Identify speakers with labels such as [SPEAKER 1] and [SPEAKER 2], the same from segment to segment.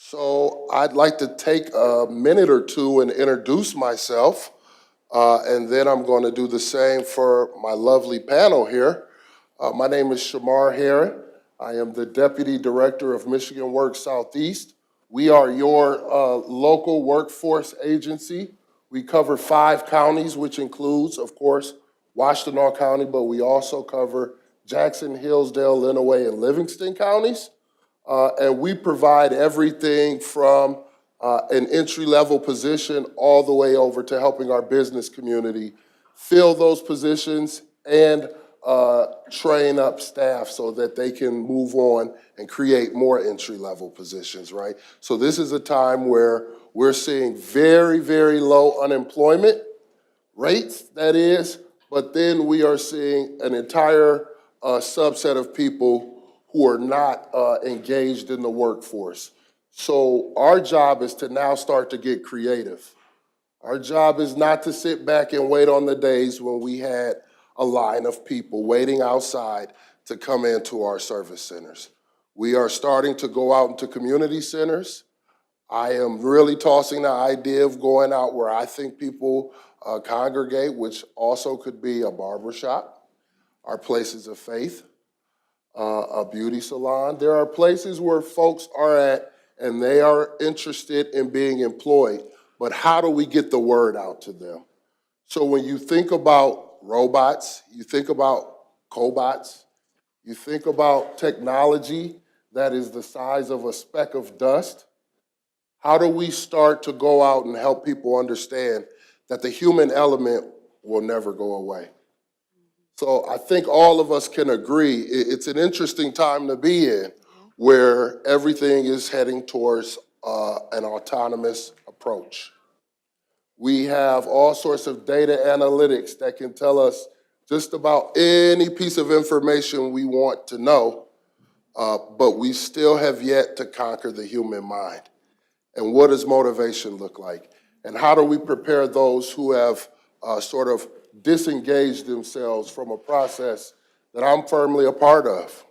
[SPEAKER 1] So I'd like to take a minute or two and introduce myself, and then I'm going to do the same for my lovely panel here. My name is Shamar Herron. I am the Deputy Director of Michigan Works Southeast. We are your local workforce agency. We cover 5 counties, which includes, of course, Washtenaw County, but we also cover Jackson, Hillsdale, Lenawee, and Livingston counties. And we provide everything from an entry-level position all the way over to helping our business community fill those positions and train up staff so that they can move on and create more entry-level positions, right? So this is a time where we're seeing very, very low unemployment rates, that is, but then we are seeing an entire subset of people who are not engaged in the workforce. So our job is to now start to get creative. Our job is not to sit back and wait on the days when we had a line of people waiting outside to come into our service centers. We are starting to go out into community centers. I am really tossing the idea of going out where I think people congregate, which also could be a barbershop, our places of faith, a beauty salon. There are places where folks are at and they are interested in being employed, but how do we get the word out to them? So when you think about robots, you think about cobots, you think about technology that is the size of a speck of dust, how do we start to go out and help people understand that the human element will never go away? So I think all of us can agree it's an interesting time to be in where everything is heading towards an autonomous approach. We have all sorts of data analytics that can tell us just about any piece of information we want to know, but we still have yet to conquer the human mind. And what does motivation look like? And how do we prepare those who have sort of disengaged themselves from a process that I'm firmly a part of?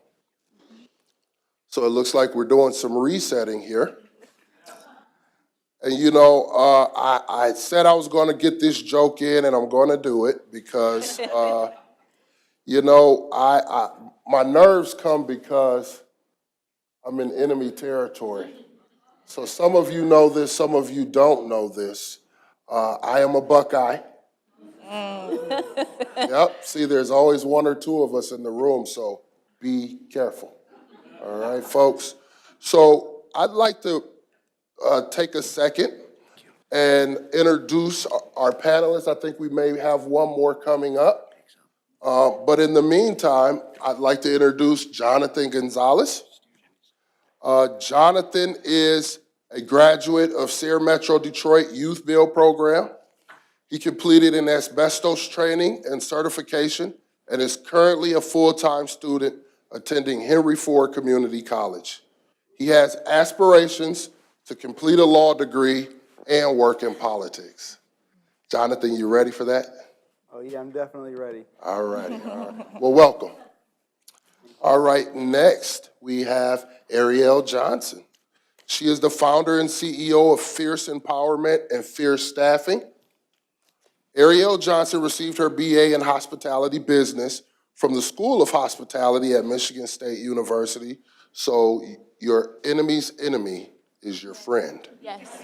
[SPEAKER 1] So it looks like we're doing some resetting here. And you know, I said I was going to get this joke in, and I'm going to do it because, you know, my nerves come because I'm in enemy territory. So some of you know this, some of you don't know this. I am a Buckeye. Yep, see, there's always one or two of us in the room, so be careful. All right, folks. So I'd like to take a second and introduce our panelists. I think we may have one more coming up. But in the meantime, I'd like to introduce Jonathan Gonzalez. Jonathan is a graduate of Sayre Metro Detroit Youth Build Program. He completed an asbestos training and certification and is currently a full-time student attending Henry Ford Community College. He has aspirations to complete a law degree and work in politics. Jonathan, you ready for that?
[SPEAKER 2] Oh yeah, I'm definitely ready.
[SPEAKER 1] All righty, all right. Well, welcome. All right, next we have Ariel Johnson. She is the founder and CEO of Fierce Empowerment and Fierce Staffing. Ariel Johnson received her BA in Hospitality Business from the School of Hospitality at Michigan State University. So your enemy's enemy is your friend.
[SPEAKER 3] Yes.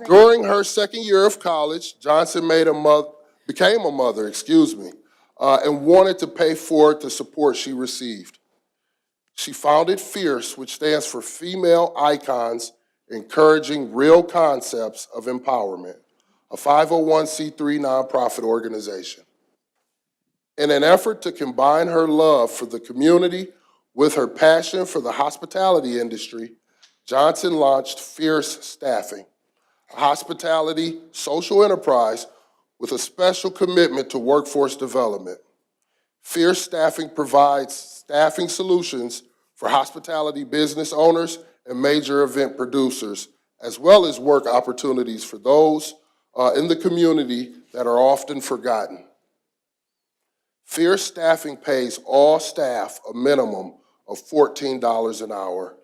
[SPEAKER 1] During her second year of college, Johnson became a mother, and wanted to pay forward the support she received. She founded Fierce, which stands for Female Icons Encouraging Real Concepts of Empowerment, a 501c3 nonprofit organization. In an effort to combine her love for the community with her passion for the hospitality industry, Johnson launched Fierce Staffing, a hospitality social enterprise with a special commitment to workforce development. Fierce Staffing provides staffing solutions for hospitality business owners and major event producers, as well as work opportunities for those in the community that are often forgotten. Fierce Staffing pays all staff a minimum of $14 an hour,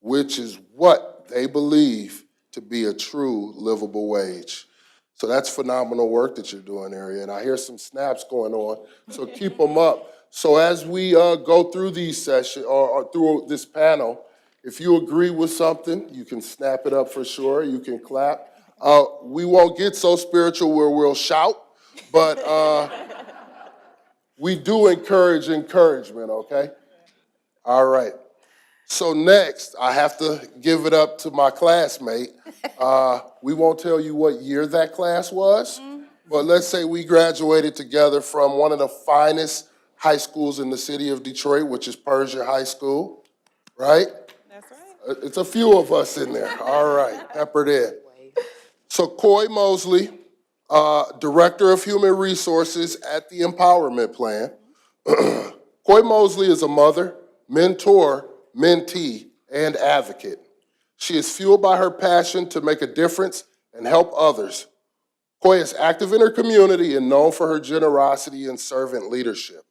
[SPEAKER 1] which is what they believe to be a true livable wage. So that's phenomenal work that you're doing, Ariel. And I hear some snaps going on, so keep them up. So as we go through these sessions or through this panel, if you agree with something, you can snap it up for sure. You can clap. We won't get so spiritual where we'll shout, but we do encourage encouragement, okay? All right. So next, I have to give it up to my classmate. We won't tell you what year that class was, but let's say we graduated together from one of the finest high schools in the city of Detroit, which is Persia High School, right?
[SPEAKER 3] That's right.
[SPEAKER 1] It's a few of us in there. All right, peppered in. So Coy Moseley, Director of Human Resources at the Empowerment Plan. Coy Moseley is a mother, mentor, mentee, and advocate. She is fueled by her passion to make a difference and help others. Coy is active in her community and known for her generosity and servant leadership.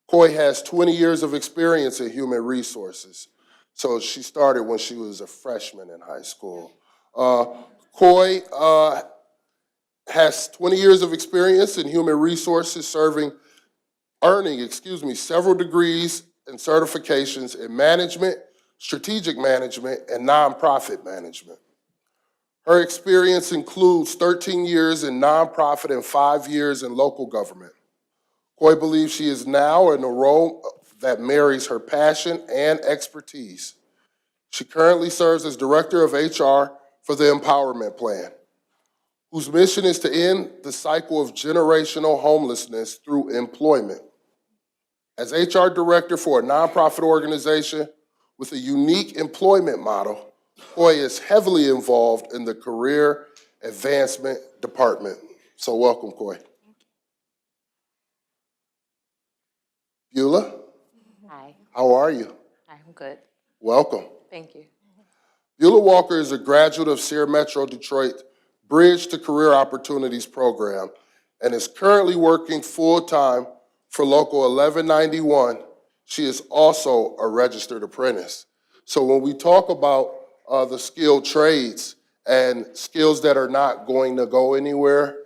[SPEAKER 1] Coy has 20 years of experience in human resources. So she started when she was a freshman in high school. Coy has 20 years of experience in human resources, earning several degrees and certifications in management, strategic management, and nonprofit management. Her experience includes 13 years in nonprofit and 5 years in local government. Coy believes she is now in a role that marries her passion and expertise. She currently serves as Director of HR for the Empowerment Plan, whose mission is to end the cycle of generational homelessness through employment. As HR Director for a nonprofit organization with a unique employment model, Coy is heavily involved in the Career Advancement Department. So welcome, Coy. Beulah,
[SPEAKER 4] Hi,
[SPEAKER 1] how are you?
[SPEAKER 4] I'm good.
[SPEAKER 1] Welcome.
[SPEAKER 4] Thank you.
[SPEAKER 1] Beulah Walker is a graduate of Sear Metro Detroit Bridge to Career Opportunities program and is currently working full-time for Local 1191. She is also a registered apprentice. So when we talk about the skilled trades and skills that are not going to go anywhere,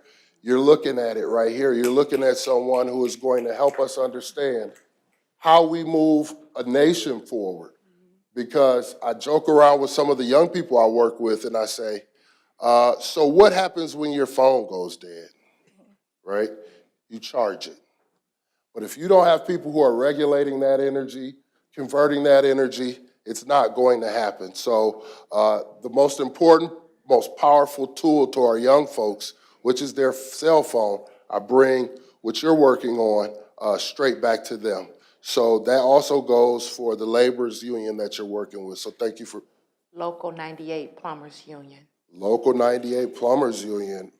[SPEAKER 1] you're looking at it right here. You're looking at someone who is going to help us understand how we move a nation forward. Because I joke around with some of the young people I work with and I say, so what happens when your phone goes dead, right? You charge it. But if you don't have people who are regulating that energy, converting that energy, it's not going to happen. So the most important, most powerful tool to our young folks, which is their cell phone, I bring what you're working on straight back to them. So that also goes for the laborers union that you're working with. So thank you for
[SPEAKER 4] Local 98 Plumbers Union.
[SPEAKER 1] Local 98 Plumbers Union.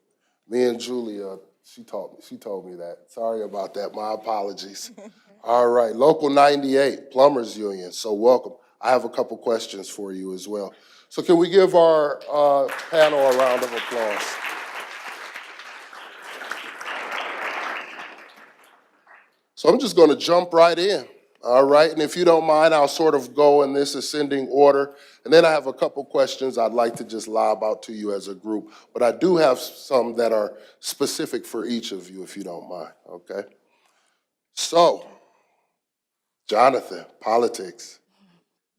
[SPEAKER 1] Me and Julia, she told me that. Sorry about that. My apologies. All right, Local 98 Plumbers Union. So welcome. I have a couple questions for you as well. So can we give our panel a round of applause? So I'm just going to jump right in, all right? And if you don't mind, I'll sort of go in this ascending order. And then I have a couple questions I'd like to just lob out to you as a group. But I do have some that are specific for each of you, if you don't mind, okay? So, Jonathan, politics.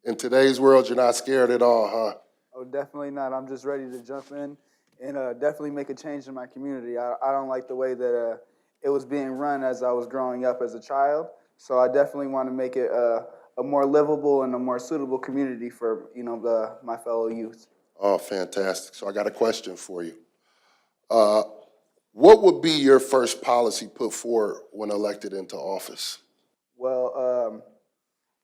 [SPEAKER 1] In today's world, you're not scared at all, huh?
[SPEAKER 2] Oh, definitely not. I'm just ready to jump in and definitely make a change in my community. I don't like the way that it was being run as I was growing up as a child. So I definitely want to make it a more livable and a more suitable community for my fellow youth.
[SPEAKER 1] Oh, fantastic. So I got a question for you. What would be your first policy put forward when elected into office?
[SPEAKER 2] Well,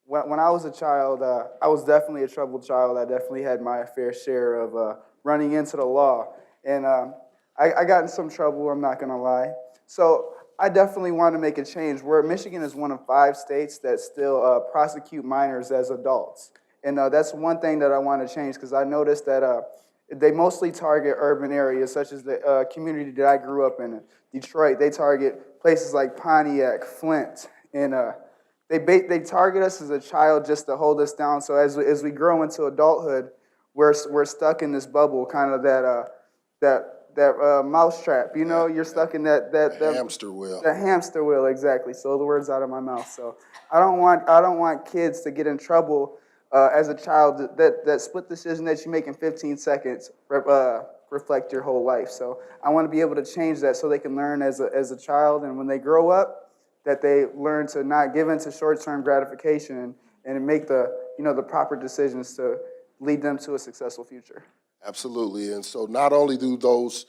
[SPEAKER 2] when I was a child, I was definitely a troubled child. I definitely had my fair share of running into the law. And I got in some trouble, I'm not going to lie. So I definitely want to make a change. Michigan is one of 5 states that still prosecute minors as adults. And that's one thing that I want to change because I noticed that they mostly target urban areas, such as the community that I grew up in, Detroit. They target places like Pontiac, Flint, and they target us as a child just to hold us down. So as we grow into adulthood, we're stuck in this bubble, kind of that mouse trap. You know, you're stuck in that
[SPEAKER 1] Hamster wheel.
[SPEAKER 2] the hamster wheel, exactly. So the words out of my mouth. So I don't want kids to get in trouble as a child. That split decision that you make in 15 seconds reflect your whole life. So I want to be able to change that so they can learn as a child, and when they grow up, that they learn to not give into short-term gratification and make the proper decisions to lead them to a successful future.
[SPEAKER 1] Absolutely. And so not only do those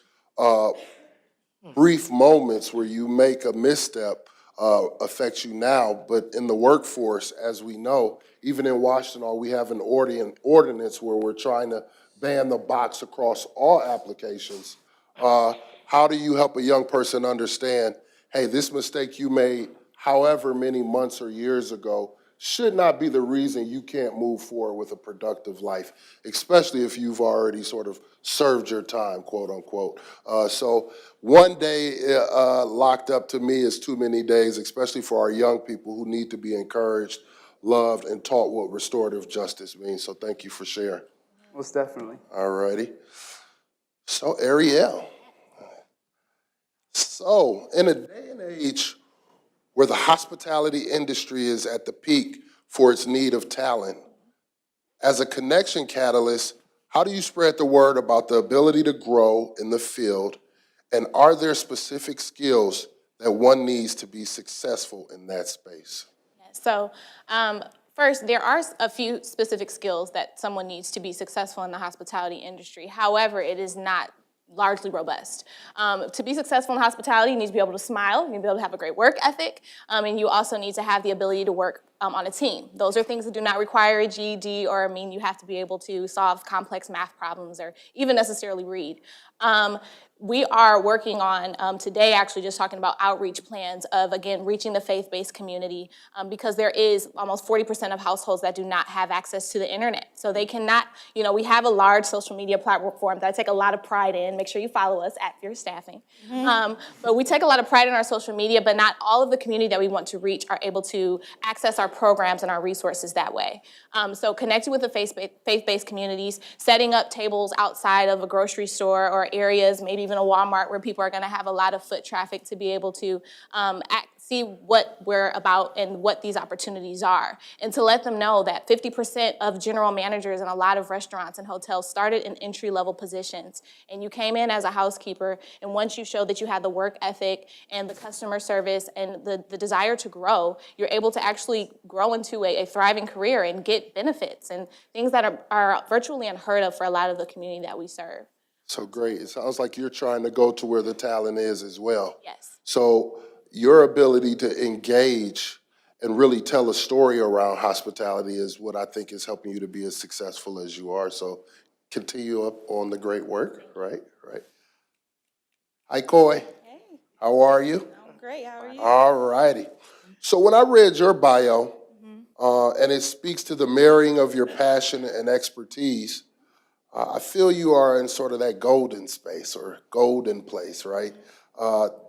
[SPEAKER 1] brief moments where you make a misstep affect you now, but in the workforce, as we know, even in Washington, we have an ordinance where we're trying to ban the box across all applications. How do you help a young person understand, hey, this mistake you made however many months or years ago should not be the reason you can't move forward with a productive life, especially if you've already sort of served your time, quote unquote. So one day locked up to me is too many days, especially for our young people who need to be encouraged, loved, and taught what restorative justice means. So thank you for sharing.
[SPEAKER 2] Most definitely.
[SPEAKER 1] All righty. So Arielle. So in a day and age where the hospitality industry is at the peak for its need of talent, as a connection catalyst, how do you spread the word about the ability to grow in the field, and are there specific skills that one needs to be successful in that space?
[SPEAKER 3] So first, there are a few specific skills that someone needs to be successful in the hospitality industry. However, it is not largely robust. To be successful in hospitality, you need to be able to smile, you need to be able to have a great work ethic, and you also need to have the ability to work on a team. Those are things that do not require a GED or mean you have to be able to solve complex math problems or even necessarily read. We are working on, today actually just talking about outreach plans of, again, reaching the faith-based community because there is almost 40% of households that do not have access to the internet. So they cannot, we have a large social media platform that I take a lot of pride in. Make sure you follow us at Your Staffing. But we take a lot of pride in our social media, but not all of the community that we want to reach are able to access our programs and our resources that way. So connecting with the faith-based communities, setting up tables outside of a grocery store or areas, maybe even a Walmart where people are going to have a lot of foot traffic to be able to see what we're about and what these opportunities are. And to let them know that 50% of general managers in a lot of restaurants and hotels started in entry-level positions. And you came in as a housekeeper, and once you showed that you had the work ethic and the customer service and the desire to grow, you're able to actually grow into a thriving career and get benefits and things that are virtually unheard of for a lot of the community that we serve.
[SPEAKER 1] So great. It sounds like you're trying to go to where the talent is as well.
[SPEAKER 3] Yes.
[SPEAKER 1] So your ability to engage and really tell a story around hospitality is what I think is helping you to be as successful as you are. So continue up on the great work, right? Hi, Coy.
[SPEAKER 5] Hey,
[SPEAKER 1] How are you?
[SPEAKER 5] I'm great. How are you?
[SPEAKER 1] All righty. So when I read your bio, and it speaks to the marrying of your passion and expertise, I feel you are in sort of that golden space or golden place, right?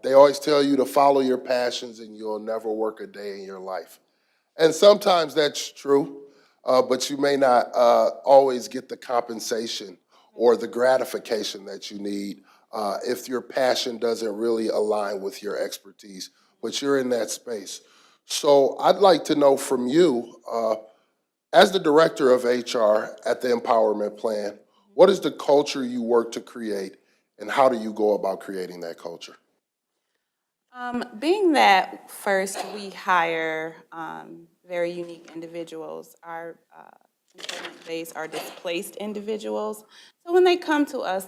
[SPEAKER 1] They always tell you to follow your passions and you'll never work a day in your life. And sometimes that's true, but you may not always get the compensation or the gratification that you need if your passion doesn't really align with your expertise, but you're in that space. So I'd like to know from you, as the director of HR at the Empowerment Plan, what is the culture you work to create, and how do you go about creating that culture?
[SPEAKER 5] Being that first we hire very unique individuals, our employment base are displaced individuals. So when they come to us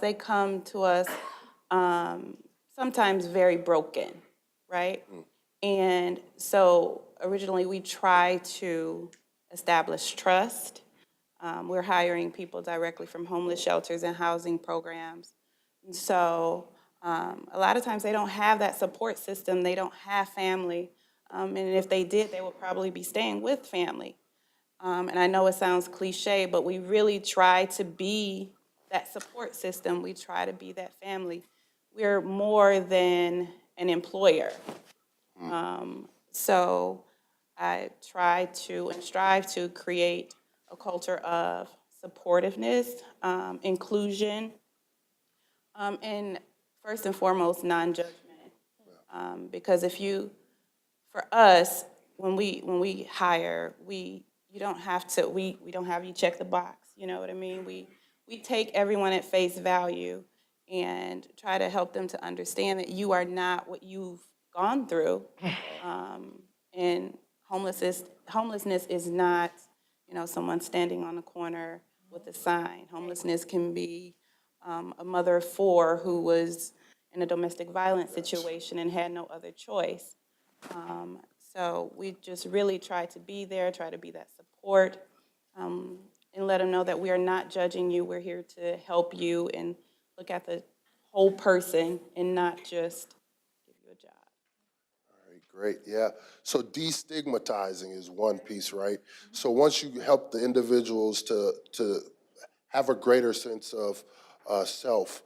[SPEAKER 5] sometimes very broken, right? And so originally we try to establish trust. We're hiring people directly from homeless shelters and housing programs. And so a lot of times they don't have that support system. They don't have family. And if they did, they would probably be staying with family. And I know it sounds cliche, but we really try to be that support system. We try to be that family. We're more than an employer. So I try to and strive to create a culture of supportiveness, inclusion, and first and foremost, non-judgment. Because for us, when we hire, you don't have to, we don't have you check the box, you know what I mean? We take everyone at face value and try to help them to understand that you are not what you've gone through. And homelessness is not, someone standing on the corner with a sign. Homelessness can be a mother of four who was in a domestic violence situation and had no other choice. So we just really try to be there, try to be that support, and let them know that we are not judging you. We're here to help you and look at the whole person and not just give you a job.
[SPEAKER 1] Great, yeah. So destigmatizing is one piece, right? So once you help the individuals to have a greater sense of self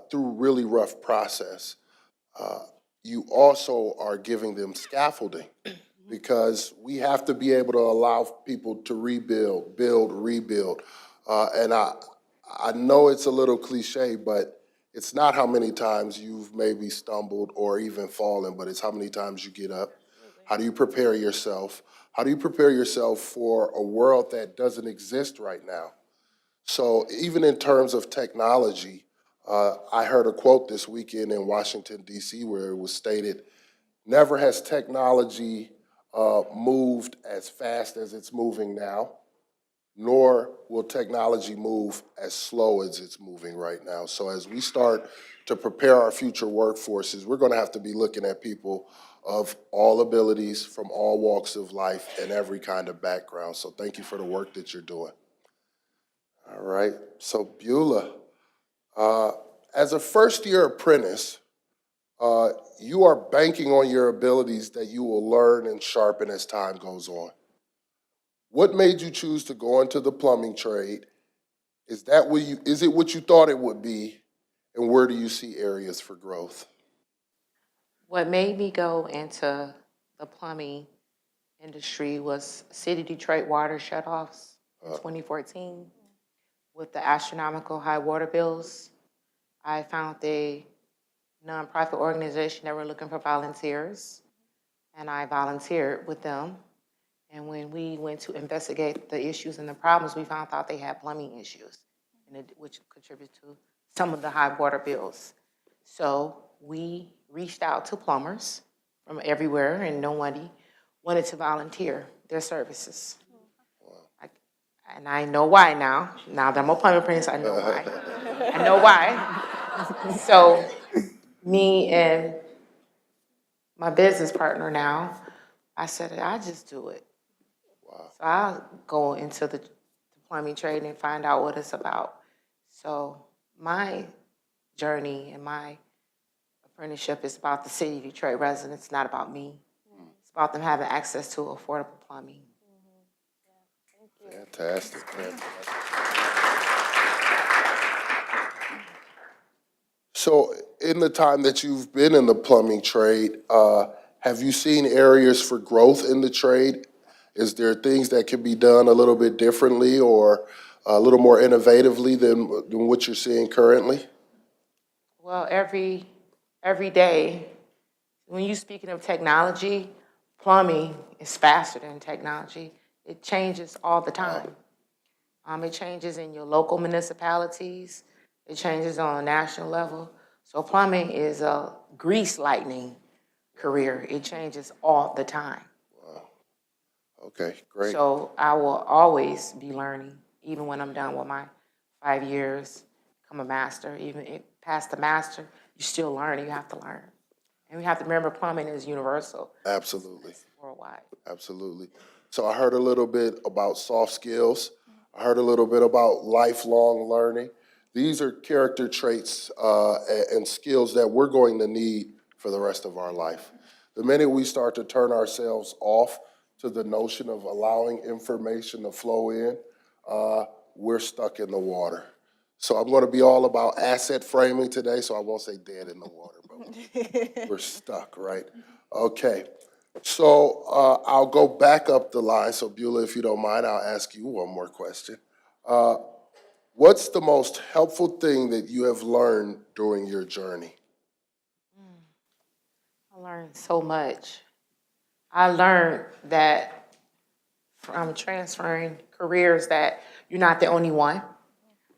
[SPEAKER 1] through really rough process, you also are giving them scaffolding because we have to be able to allow people to rebuild, build, rebuild. And I know it's a little cliche, but it's not how many times you've maybe stumbled or even fallen, but it's how many times you get up. How do you prepare yourself? How do you prepare yourself for a world that doesn't exist right now? So even in terms of technology, I heard a quote this weekend in Washington, D.C., where it was stated, never has technology moved as fast as it's moving now, nor will technology move as slow as it's moving right now. So as we start to prepare our future workforces, we're going to have to be looking at people of all abilities, from all walks of life, and every kind of background. So thank you for the work that you're doing. All right, so Beulah, as a first-year apprentice, you are banking on your abilities that you will learn and sharpen as time goes on. What made you choose to go into the plumbing trade? Is it what you thought it would be? And where do you see areas for growth?
[SPEAKER 4] What made me go into the plumbing industry was City Detroit water shutoffs in 2014. With the astronomical high water bills, I found a nonprofit organization that were looking for volunteers, and I volunteered with them. And when we went to investigate the issues and the problems, we found out they had plumbing issues, which contributed to some of the high water bills. So we reached out to plumbers from everywhere, and nobody wanted to volunteer their services. And I know why now. Now that I'm a plumbing apprentice, I know why. I know why. So me and my business partner now, I said, I just do it. Wow. So I'll go into the plumbing trade and find out what it's about. So my journey and my apprenticeship is about the City of Detroit residents, not about me. It's about them having access to affordable plumbing.
[SPEAKER 1] Fantastic. So in the time that you've been in the plumbing trade, have you seen areas for growth in the trade? Is there things that can be done a little bit differently or a little more innovatively than what you're seeing currently?
[SPEAKER 4] Well, every day, when you're speaking of technology, plumbing is faster than technology. It changes all the time. It changes in your local municipalities. It changes on a national level. So plumbing is a grease lightning career. It changes all the time.
[SPEAKER 1] Wow. Okay, great.
[SPEAKER 4] So I will always be learning, even when I'm done with my 5 years, become a master. Even if past the master, you still learn. You have to learn. And we have to remember plumbing is universal.
[SPEAKER 1] Absolutely.
[SPEAKER 4] It's worldwide.
[SPEAKER 1] Absolutely. So I heard a little bit about soft skills. I heard a little bit about lifelong learning. These are character traits and skills that we're going to need for the rest of our life. The minute we start to turn ourselves off to the notion of allowing information to flow in, we're stuck in the water. So I'm going to be all about asset framing today, so I won't say dead in the water, but we're stuck, right? Okay. So I'll go back up the line. So Beulah, if you don't mind, I'll ask you one more question. What's the most helpful thing that you have learned during your journey?
[SPEAKER 4] I learned so much. I learned that from transferring careers that you're not the only one.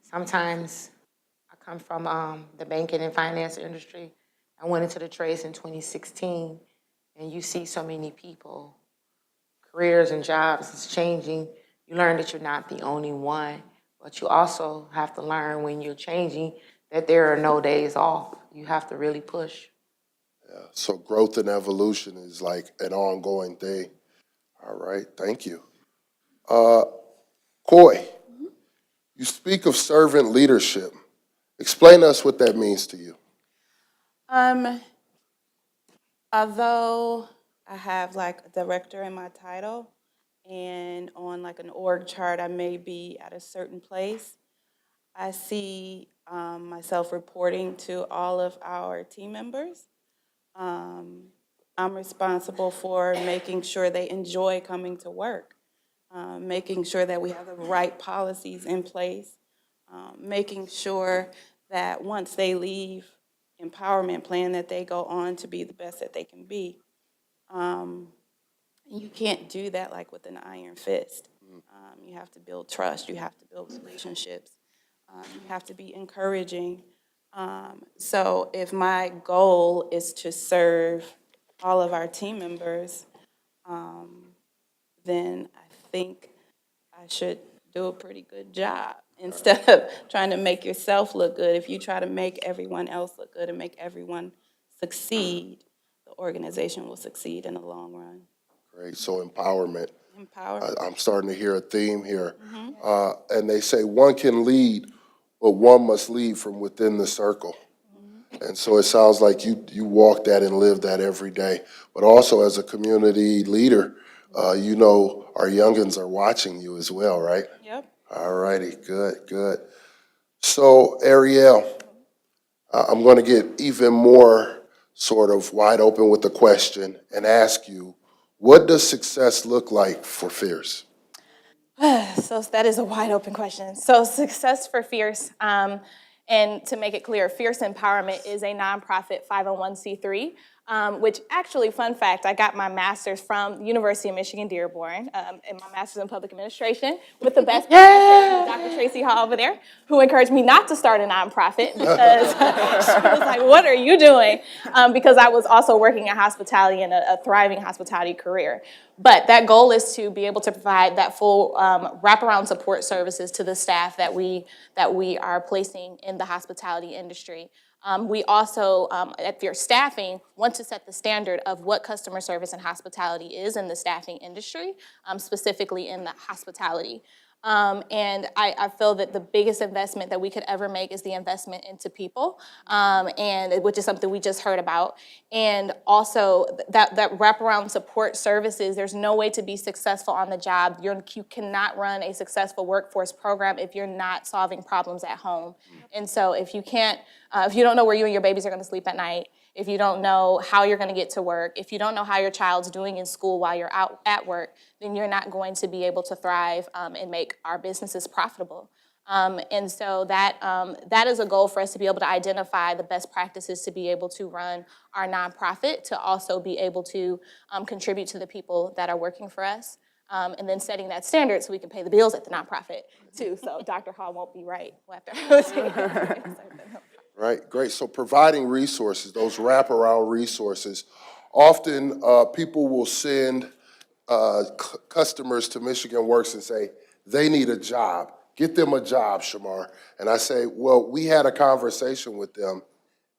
[SPEAKER 4] Sometimes I come from the banking and finance industry. I went into the trades in 2016, and you see so many people, careers and jobs is changing. You learn that you're not the only one, but you also have to learn when you're changing that there are no days off. You have to really push.
[SPEAKER 1] So growth and evolution is like an ongoing thing. All right, thank you. Coy, you speak of servant leadership. Explain to us what that means to you.
[SPEAKER 5] Although I have like a director in my title, and on like an org chart, I may be at a certain place, I see myself reporting to all of our team members. I'm responsible for making sure they enjoy coming to work, making sure that we have the right policies in place, making sure that once they leave empowerment plan that they go on to be the best that they can be. You can't do that like with an iron fist. You have to build trust, you have to build relationships, you have to be encouraging. So if my goal is to serve all of our team members, then I think I should do a pretty good job. Instead of trying to make yourself look good, if you try to make everyone else look good and make everyone succeed, the organization will succeed in the long run.
[SPEAKER 1] Great, so empowerment.
[SPEAKER 5] Empower.
[SPEAKER 1] I'm starting to hear a theme here. And they say one can lead, but one must lead from within the circle. And so it sounds like you walk that and live that every day. But also as a community leader, you know our youngins are watching you as well, right?
[SPEAKER 5] Yep.
[SPEAKER 1] All righty, good, good. So Arielle, I'm going to get even more sort of wide open with the question and ask you, what does success look like for Fierce?
[SPEAKER 3] So that is a wide open question. So success for Fierce, and to make it clear, Fierce Empowerment is a nonprofit 501c3, which actually, fun fact, I got my master's from the University of Michigan Dearborn, and my master's in public administration with the best professor, Dr. Tracy Hall over there, who encouraged me not to start a nonprofit because she was like, what are you doing? Because I was also working in hospitality and a thriving hospitality career. But that goal is to be able to provide that full wraparound support services to the staff that we are placing in the hospitality industry. We also, at Fierce Staffing, want to set the standard of what customer service and hospitality is in the staffing industry, specifically in the hospitality. And I feel that the biggest investment that we could ever make is the investment into people, and which is something we just heard about. And also that wraparound support services, there's no way to be successful on the job. You cannot run a successful workforce program if you're not solving problems at home. And so if you don't know where you and your babies are going to sleep at night, if you don't know how you're going to get to work, if you don't know how your child's doing in school while you're out at work, then you're not going to be able to thrive and make our businesses profitable. And so that is a goal for us to be able to identify the best practices to be able to run our nonprofit, to also be able to contribute to the people that are working for us, and then setting that standard so we can pay the bills at the nonprofit too. So Dr. Hall won't be right.
[SPEAKER 1] Right, great. So providing resources, those wraparound resources, often people will send customers to Michigan Works and say, they need a job. Get them a job, Shamar. And I say, well, we had a conversation with them,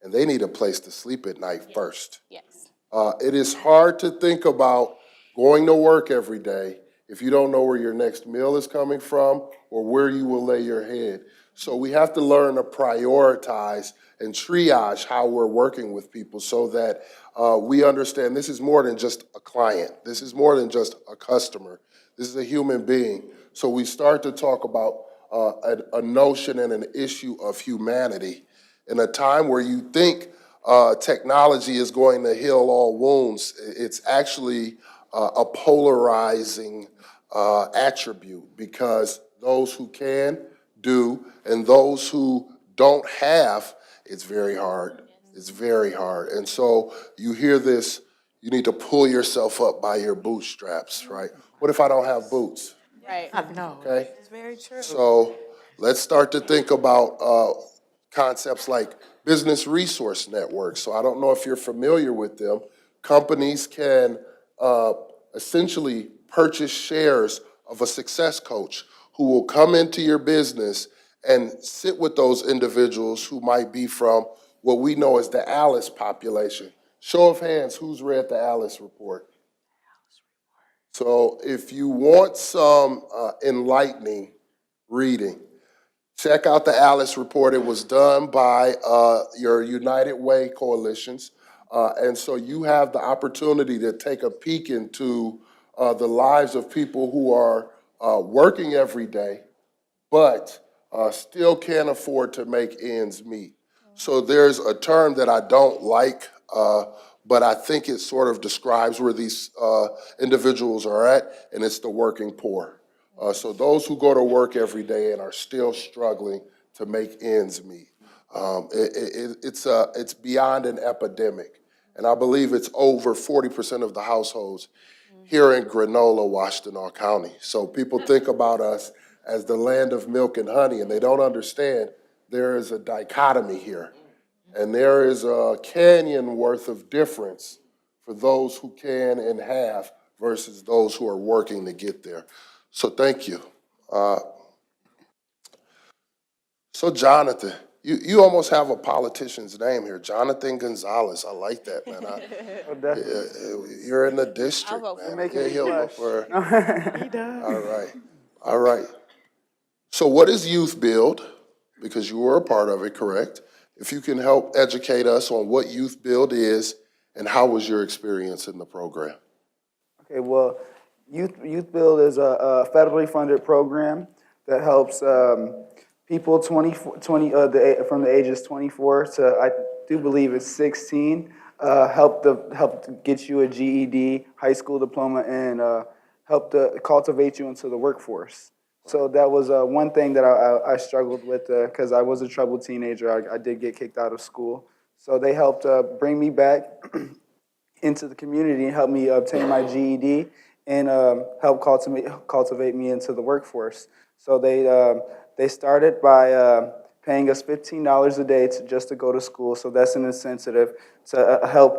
[SPEAKER 1] and they need a place to sleep at night first.
[SPEAKER 3] Yes.
[SPEAKER 1] It is hard to think about going to work every day if you don't know where your next meal is coming from or where you will lay your head. So we have to learn to prioritize and triage how we're working with people so that we understand this is more than just a client. This is more than just a customer. This is a human being. So we start to talk about a notion and an issue of humanity in a time where you think technology is going to heal all wounds. It's actually a polarizing attribute, because those who can do, and those who don't have, it's very hard. It's very hard. And so you hear this, you need to pull yourself up by your bootstraps, right? What if I don't have boots?
[SPEAKER 3] Right.
[SPEAKER 4] No.
[SPEAKER 1] Okay?
[SPEAKER 5] It's very true.
[SPEAKER 1] So let's start to think about concepts like business resource networks. So I don't know if you're familiar with them. Companies can essentially purchase shares of a success coach who will come into your business and sit with those individuals who might be from what we know as the Alice population. Show of hands, who's read the Alice report? So if you want some enlightening reading, check out the Alice report. It was done by your United Way coalitions. And so you have the opportunity to take a peek into the lives of people who are working every day, but still can't afford to make ends meet. So there's a term that I don't like, but I think it sort of describes where these individuals are at, and it's the working poor. So those who go to work every day and are still struggling to make ends meet. It's beyond an epidemic, and I believe it's over 40% of the households here in Granola, Washtenaw County. So people think about us as the land of milk and honey, and they don't understand there is a dichotomy here. And there is a canyon worth of difference for those who can and have versus those who are working to get there. So thank you. So Jonathan, you almost have a politician's name here, Jonathan Gonzalez. I like that, man. You're in the district,
[SPEAKER 3] I'll vote for
[SPEAKER 1] man.
[SPEAKER 2] him.
[SPEAKER 1] He'll vote for.
[SPEAKER 5] He does.
[SPEAKER 1] All right, all right. So what is Youth Build? Because you were a part of it, correct? If you can help educate us on what Youth Build is and how was your experience in the program?
[SPEAKER 2] Okay, well, Youth Build is a federally funded program that helps people from the ages 24 to, I do believe it's 16, help to get you a GED, high school diploma, and help to cultivate you into the workforce. So that was one thing that I struggled with because I was a troubled teenager. I did get kicked out of school. So they helped bring me back into the community and help me obtain my GED and help cultivate me into the workforce. So they started by paying us $15 a day just to go to school. So that's an incentive to help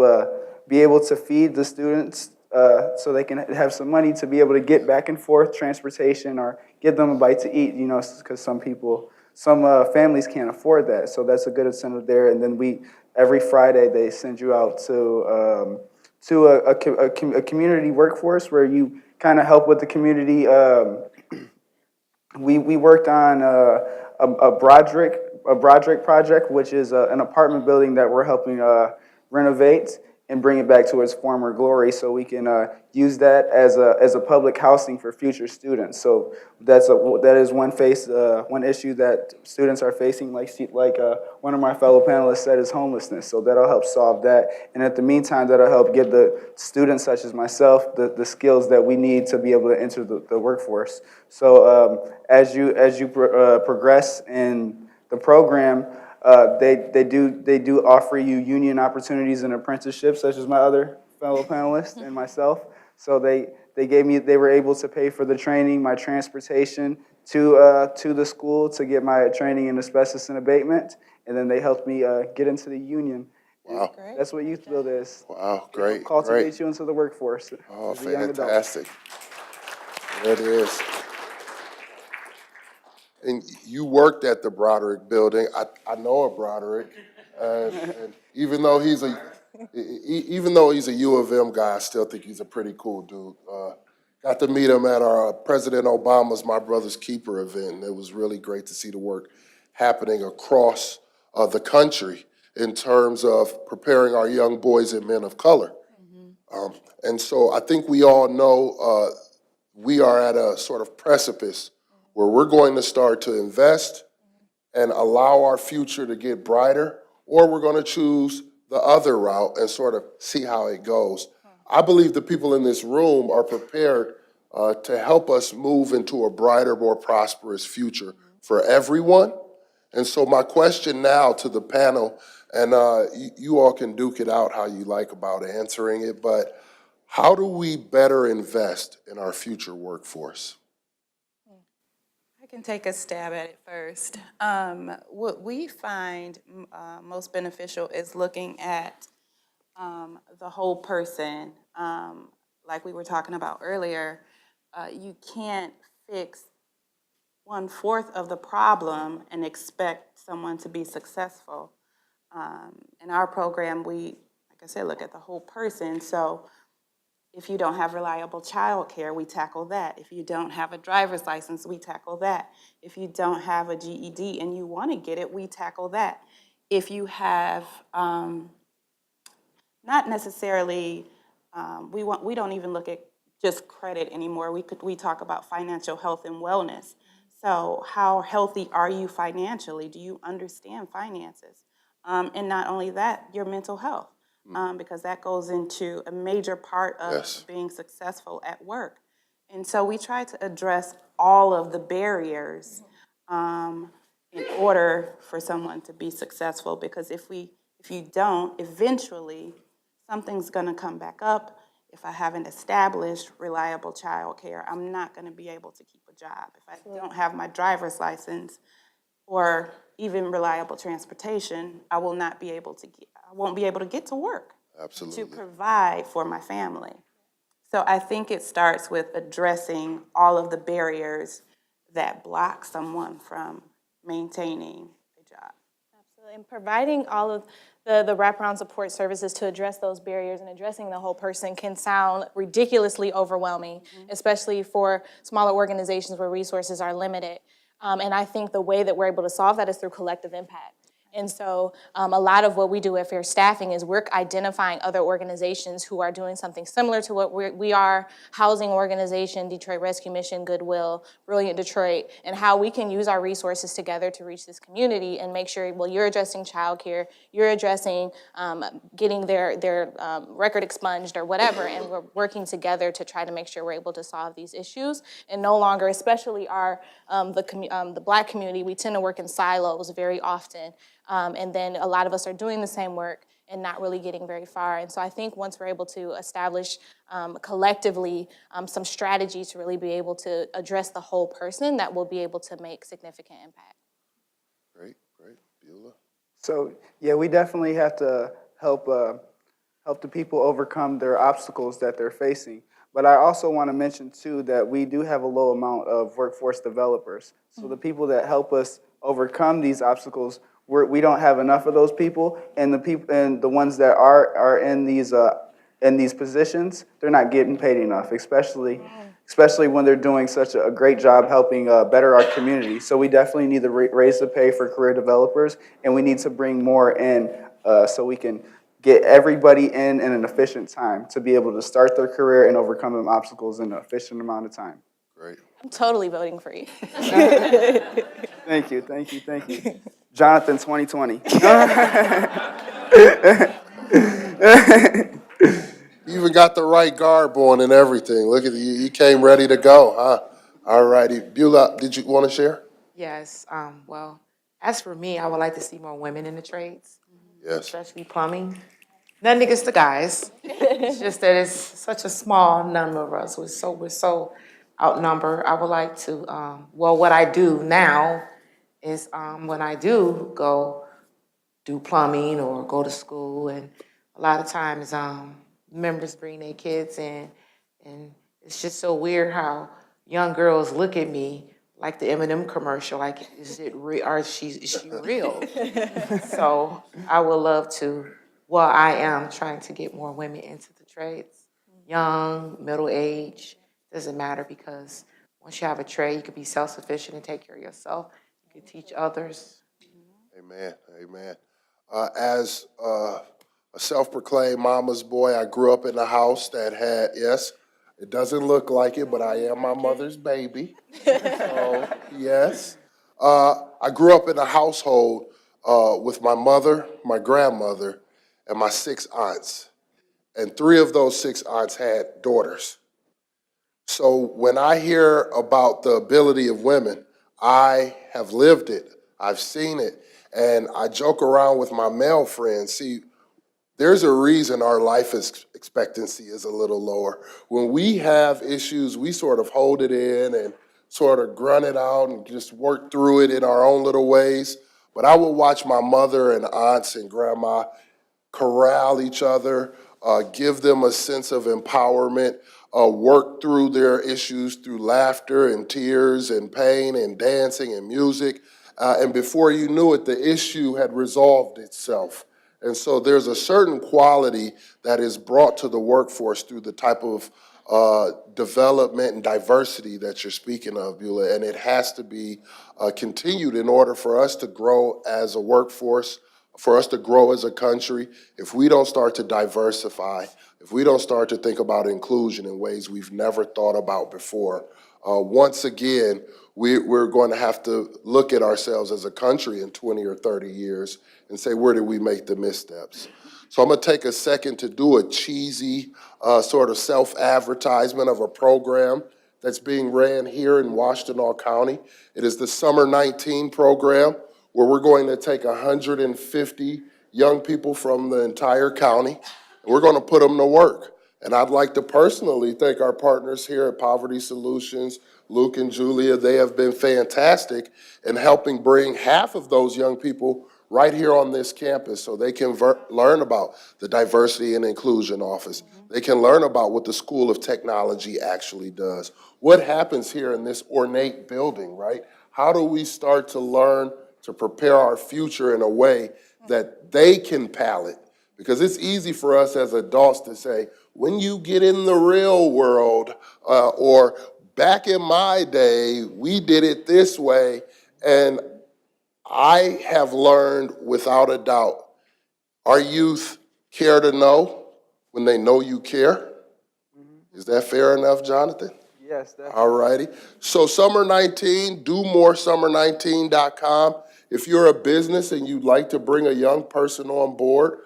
[SPEAKER 2] be able to feed the students so they can have some money to be able to get back and forth transportation or give them a bite to eat, because some families can't afford that. So that's a good incentive there. And then every Friday they send you out to a community workforce where you kind of help with the community. We worked on a Broderick project, which is an apartment building that we're helping renovate and bring it back to its former glory, so we can use that as a public housing for future students. So that is one issue that students are facing, like one of my fellow panelists said, is homelessness. So that'll help solve that, and at the meantime, that'll help give the students such as myself the skills that we need to be able to enter the workforce. So as you progress in the program, they do offer you union opportunities and apprenticeships, such as my other fellow panelists and myself. So they were able to pay for the training, my transportation to the school to get my training in asbestos and abatement, and then they helped me get into the union.
[SPEAKER 1] Wow.
[SPEAKER 2] That's what Youth Build is.
[SPEAKER 1] Wow, great,
[SPEAKER 2] Cultivate
[SPEAKER 1] great.
[SPEAKER 2] you into the workforce.
[SPEAKER 1] Oh,
[SPEAKER 2] as a young adult.
[SPEAKER 1] fantastic. There it is. And you worked at the Broderick building. I know a Broderick, and even though he's a U of M guy, I still think he's a pretty cool dude. Got to meet him at our President Obama's My Brother's Keeper event, and it was really great to see the work happening across the country in terms of preparing our young boys and men of color. And so I think we all know we are at a sort of precipice where we're going to start to invest and allow our future to get brighter, or we're going to choose the other route and sort of see how it goes. I believe the people in this room are prepared to help us move into a brighter, more prosperous future for everyone. And so my question now to the panel, and you all can duke it out how you like about answering it, but how do we better invest in our future workforce?
[SPEAKER 5] I can take a stab at it first. What we find most beneficial is looking at the whole person. Like we were talking about earlier, you can't fix 1/4 of the problem and expect someone to be successful. In our program, we, like I said, look at the whole person. So if you don't have reliable childcare, we tackle that. If you don't have a driver's license, we tackle that. If you don't have a GED and you want to get it, we tackle that. If you have not necessarily, we don't even look at just credit anymore. We talk about financial health and wellness. So how healthy are you financially? Do you understand finances? And not only that, your mental health, because that goes into a major part of being successful at work. And so we try to address all of the barriers in order for someone to be successful, because if you don't, eventually something's gonna come back up. If I haven't established reliable childcare, I'm not gonna be able to keep a job. If I don't have my driver's license or even reliable transportation, I won't be able to get to work.
[SPEAKER 1] Absolutely.
[SPEAKER 5] To provide for my family. So I think it starts with addressing all of the barriers that block someone from maintaining a job.
[SPEAKER 3] Absolutely, and providing all of the wraparound support services to address those barriers and addressing the whole person can sound ridiculously overwhelming, especially for smaller organizations where resources are limited. And I think the way that we're able to solve that is through collective impact. And so a lot of what we do at Fair Staffing is we're identifying other organizations who are doing something similar to what we are, housing organization, Detroit Rescue Mission, Goodwill, Brilliant Detroit, and how we can use our resources together to reach this community and make sure, well, you're addressing childcare, you're addressing getting their record expunged or whatever, and we're working together to try to make sure we're able to solve these issues and no longer, especially the Black community, we tend to work in silos very often. And then a lot of us are doing the same work and not really getting very far. And so I think once we're able to establish collectively some strategies to really be able to address the whole person, that will be able to make significant impact.
[SPEAKER 1] Great. Beulah?
[SPEAKER 2] So, yeah, we definitely have to help the people overcome their obstacles that they're facing. But I also want to mention, too, that we do have a low amount of workforce developers. So the people that help us overcome these obstacles, we don't have enough of those people, and the ones that are in these positions, they're not getting paid enough, especially when they're doing such a great job helping better our community. So we definitely need to raise the pay for career developers, and we need to bring more in so we can get everybody in an efficient time to be able to start their career and overcome them obstacles in an efficient amount of time.
[SPEAKER 1] Great.
[SPEAKER 3] I'm totally voting for you.
[SPEAKER 2] Thank you. Jonathan, 2020.
[SPEAKER 1] You even got the right garb on and everything. Look at you. You came ready to go, huh? All righty. Beulah, did you want to share?
[SPEAKER 4] Yes, well, as for me, I would like to see more women in the trades,
[SPEAKER 1] Yes.
[SPEAKER 4] especially plumbing. Nothing against the guys. It's just that it's such a small number of us. We're so outnumbered. I would like to, what I do now is when I do go do plumbing or go to school, and a lot of times members bring their kids in, and it's just so weird how young girls look at me like the M&M commercial, like, is it real, or is she real? So I would love to, I am trying to get more women into the trades, young, middle age, doesn't matter, because once you have a trade, you can be self-sufficient and take care of yourself. You can teach others.
[SPEAKER 1] Amen. As a self-proclaimed mama's boy, I grew up in a house that had, yes, it doesn't look like it, but I am my mother's baby. So, yes. I grew up in a household with my mother, my grandmother, and my 6 aunts. And 3 of those 6 aunts had daughters. So when I hear about the ability of women, I have lived it, I've seen it, and I joke around with my male friends. See, there's a reason our life expectancy is a little lower. When we have issues, we sort of hold it in and sort of grunt it out and just work through it in our own little ways. But I will watch my mother and aunts and grandma corral each other, give them a sense of empowerment, work through their issues through laughter and tears and pain and dancing and music. And before you knew it, the issue had resolved itself. And so there's a certain quality that is brought to the workforce through the type of development and diversity that you're speaking of, Beulah, and it has to be continued in order for us to grow as a workforce, for us to grow as a country. If we don't start to diversify, if we don't start to think about inclusion in ways we've never thought about before, once again, we're going to have to look at ourselves as a country in 20 or 30 years and say, where did we make the missteps? So I'm going to take a second to do a cheesy sort of self-advertisement of a program that's being ran here in Washtenaw County. It is the Summer 19 program, where we're going to take 150 young people from the entire county, and we're going to put them to work. And I'd like to personally thank our partners here at Poverty Solutions, Luke and Julia. They have been fantastic in helping bring half of those young people right here on this campus so they can learn about the Diversity and Inclusion Office. They can learn about what the School of Technology actually does. What happens here in this ornate building, right? How do we start to learn to prepare our future in a way that they can palate? Because it's easy for us as adults to say, when you get in the real world, or back in my day, we did it this way. And I have learned without a doubt, our youth care to know when they know you care. Is that fair enough, Jonathan?
[SPEAKER 2] Yes, definitely.
[SPEAKER 1] All righty. So Summer 19, do more summer19.com. If you're a business and you'd like to bring a young person on board,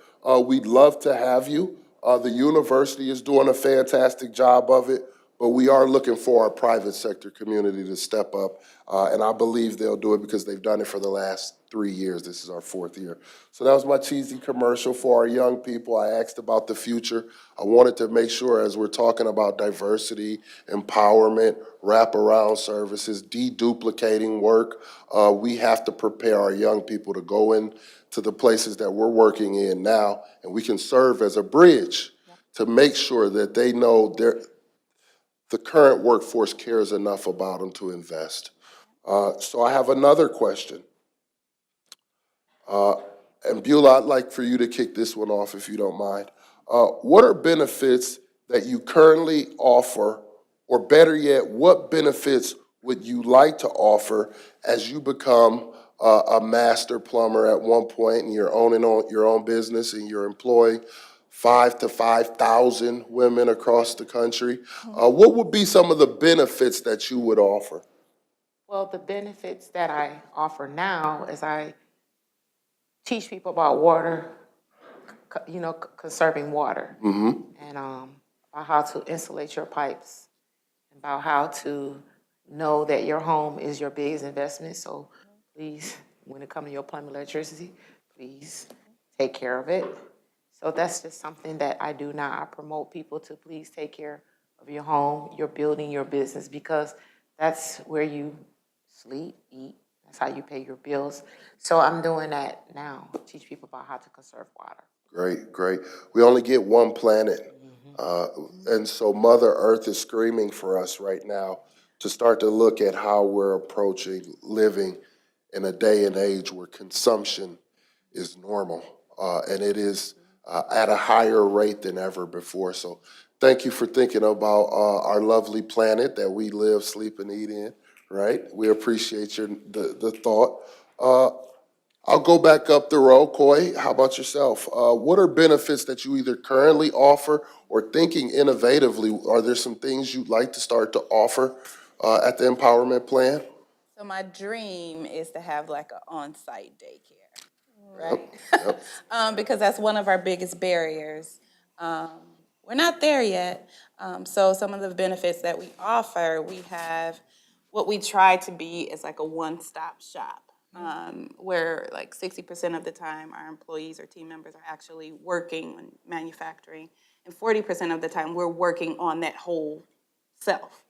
[SPEAKER 1] we'd love to have you. The university is doing a fantastic job of it, but we are looking for our private sector community to step up, and I believe they'll do it because they've done it for the last 3 years. This is our 4th year. So that was my cheesy commercial for our young people. I asked about the future. I wanted to make sure, as we're talking about diversity, empowerment, wraparound services, deduplicating work, we have to prepare our young people to go in to the places that we're working in now, and we can serve as a bridge to make sure that they know the current workforce cares enough about them to invest. So I have another question. And Beulah, I'd like for you to kick this one off if you don't mind. What are benefits that you currently offer, or better yet, what benefits would you like to offer as you become a master plumber at one point and you're owning your own business and you're employing 5,000 to 5,000 women across the country? What would be some of the benefits that you would offer?
[SPEAKER 4] Well, the benefits that I offer now is I teach people about water, conserving water, and about how to insulate your pipes, about how to know that your home is your biggest investment. So please, when it comes to your plumbing, electricity, please take care of it. So that's just something that I do now. I promote people to please take care of your home, your building, your business, because that's where you sleep, eat. That's how you pay your bills. So I'm doing that now, teach people about how to conserve water.
[SPEAKER 1] Great, great. We only get one planet. And so Mother Earth is screaming for us right now to start to look at how we're approaching living in a day and age where consumption is normal. And it is at a higher rate than ever before. So thank you for thinking about our lovely planet that we live, sleep, and eat in, right? We appreciate the thought. I'll go back up the row. Coy, how about yourself? What are benefits that you either currently offer or thinking innovatively? Are there some things you'd like to start to offer at the empowerment plan?
[SPEAKER 6] So my dream is to have like an on-site daycare.
[SPEAKER 5] right?
[SPEAKER 1] Yep.
[SPEAKER 5] Because that's one of our biggest barriers. We're not there yet. So some of the benefits that we offer, we have what we try to be is like a one-stop shop, where like 60% of the time our employees or team members are actually working on manufacturing, and 40% of the time we're working on that whole self.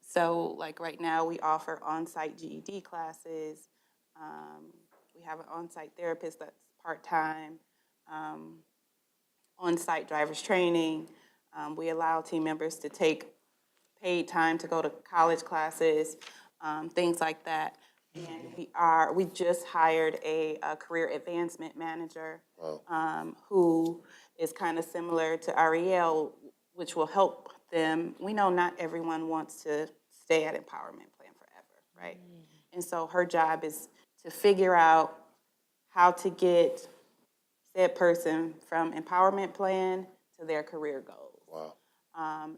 [SPEAKER 5] So like right now we offer on-site GED classes. We have an on-site therapist that's part-time, on-site driver's training. We allow team members to take paid time to go to college classes, things like that. And we just hired a career advancement manager, who is kind of similar to Arielle, which will help them. We know not everyone wants to stay at Empowerment Plan forever, right? And so her job is to figure out how to get said person from Empowerment Plan to their career goals.
[SPEAKER 1] Wow.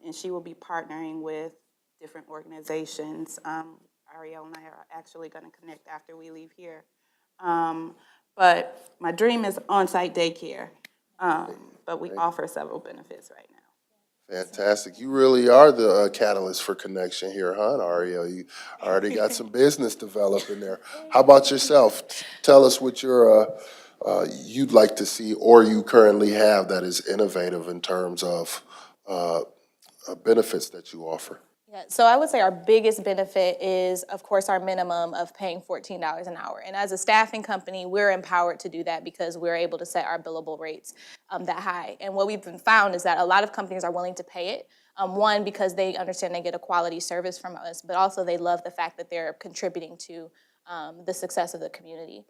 [SPEAKER 5] And she will be partnering with different organizations. Arielle and I are actually going to connect after we leave here. But my dream is on-site daycare, but we offer several benefits right now.
[SPEAKER 1] Fantastic. You really are the catalyst for connection here, huh, Ariel? You already got some business developing there. How about yourself? Tell us what you'd like to see or you currently have that is innovative in terms of benefits that you offer.
[SPEAKER 3] Yeah, so I would say our biggest benefit is, of course, our minimum of paying $14 an hour. And as a staffing company, we're empowered to do that because we're able to set our billable rates that high. And what we've found is that a lot of companies are willing to pay it. One, because they understand they get a quality service from us, but also they love the fact that they're contributing to the success of the community.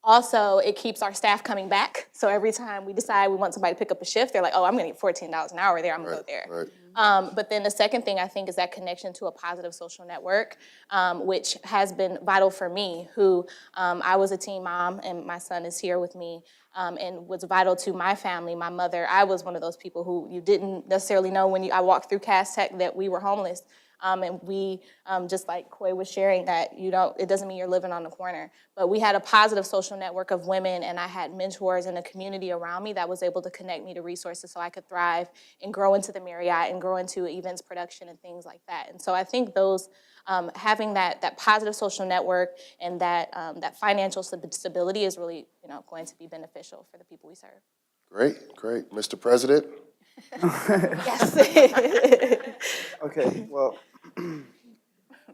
[SPEAKER 3] Also, it keeps our staff coming back. So every time we decide we want somebody to pick up a shift, they're like, oh, I'm going to get $14 an hour there, I'm going to go there.
[SPEAKER 1] Right.
[SPEAKER 3] But then the second thing I think is that connection to a positive social network, which has been vital for me, who I was a teen mom, and my son is here with me, and was vital to my family, my mother. I was one of those people who you didn't necessarily know when I walked through Cass Tech that we were homeless. And we, just like Coy was sharing, that it doesn't mean you're living on the corner. But we had a positive social network of women, and I had mentors and a community around me that was able to connect me to resources so I could thrive and grow into the Marriott and grow into events production and things like that. And so I think those, having that positive social network and that financial stability is really going to be beneficial for the people we serve.
[SPEAKER 1] Great, great. Mr. President?
[SPEAKER 3] Yes.
[SPEAKER 2] Okay, well,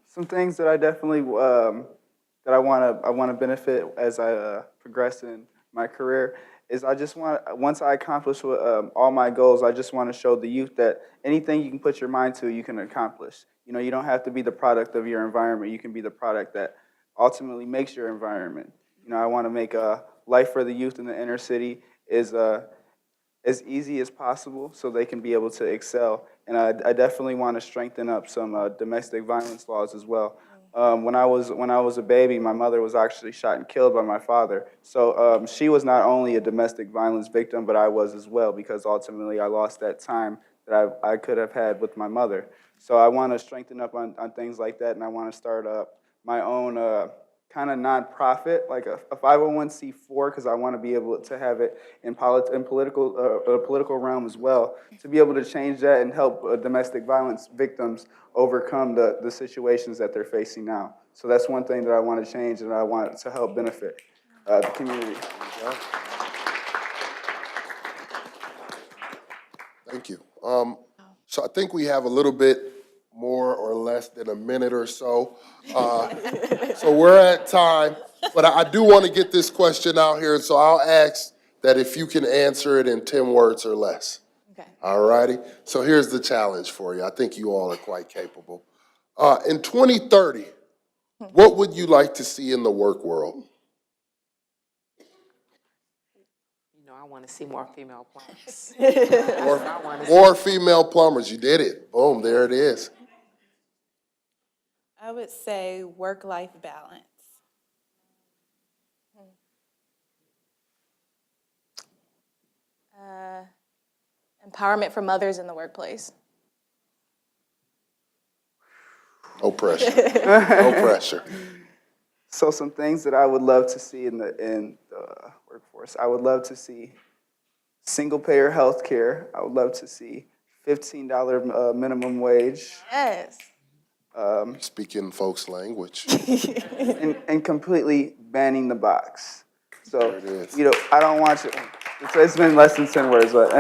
[SPEAKER 2] some things that I definitely that I want to benefit as I progress in my career is once I accomplish all my goals, I just want to show the youth that anything you can put your mind to, you can accomplish. You don't have to be the product of your environment. You can be the product that ultimately makes your environment. I want to make life for the youth in the inner city is as easy as possible so they can be able to excel. And I definitely want to strengthen up some domestic violence laws as well. When I was a baby, my mother was actually shot and killed by my father. So she was not only a domestic violence victim, but I was as well, because ultimately I lost that time that I could have had with my mother. So I want to strengthen up on things like that, and I want to start up my own kind of nonprofit, like a 501c4, because I want to be able to have it in political realm as well, to be able to change that and help domestic violence victims overcome the situations that they're facing now. So that's one thing that I want to change, and I want to help benefit the community.
[SPEAKER 1] Thank you. So I think we have a little bit more or less than a minute or so. So we're at time, but I do want to get this question out here, so I'll ask that if you can answer it in 10 words or less.
[SPEAKER 3] Okay.
[SPEAKER 1] All righty? So here's the challenge for you. I think you all are quite capable. In 2030, what would you like to see in the work world?
[SPEAKER 4] I want to see more female plumbers.
[SPEAKER 1] More female plumbers. You did it. Boom, there it is.
[SPEAKER 5] I would say work-life balance.
[SPEAKER 3] Empowerment for mothers in the workplace.
[SPEAKER 1] No pressure. No pressure.
[SPEAKER 2] So some things that I would love to see in the workforce. I would love to see single-payer health care. I would love to see $15 minimum wage.
[SPEAKER 5] Yes.
[SPEAKER 1] Speaking folks' language.
[SPEAKER 2] And completely banning the box. So,
[SPEAKER 1] There it is.
[SPEAKER 2] I don't want you, it's been less than 10 words, but.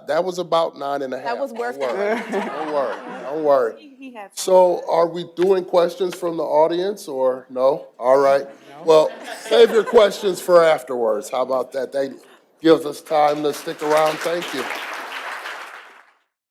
[SPEAKER 1] That was about 9.5.
[SPEAKER 3] That was worth
[SPEAKER 1] Don't
[SPEAKER 3] it.
[SPEAKER 1] worry. Don't worry. Don't worry. So are we doing questions from the audience or no? All right. Well, save your questions for afterwards. How about that? That gives us time to stick around. Thank you.